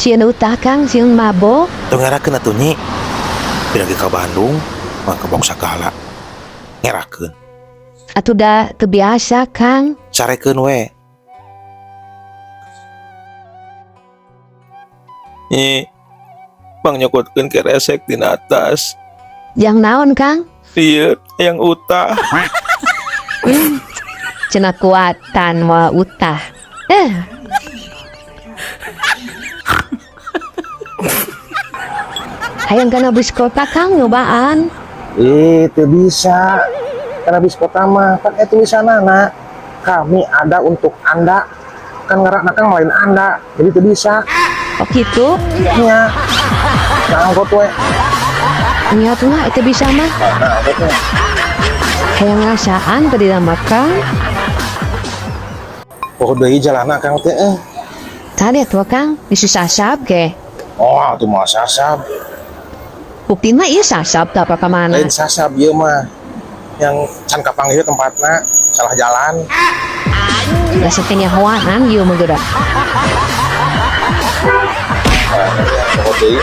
Sieun utah Kang, sieun mabok. Tuh ngerakeun atuh Nyi. Pindah ke Bandung, mah kebong sagala. Ngerakeun. Atuh da teu biasa Kang. Carekeun we. Nyi, Bang nyokotkeun ke resek di atas. Yang naon Kang? Iya, yang utah. Cenah kuatan wa utah. Hayang kana bis kota Kang nyobaan. Itu bisa. Karena bis kota mah kan tulisanana kami ada untuk Anda. Kan ngarakna Kang lain Anda. Jadi itu bisa. Oh gitu? Nya. Nah, angkot we. Nya tuh mah itu bisa mah. Nah, angkot we. Hayang ngasaan tadi nama Kang. Pokok deui jalana Kang teh. Tadi atuh Kang, bisa sasab ge. Oh, atuh mah sasab. Bukti mah ieu sasab teh apa ka mana? Lain sasab ieu mah. Yang can kapanggih tempatna salah jalan. Da setengah hawanan ieu mah geuda. Pokok deui.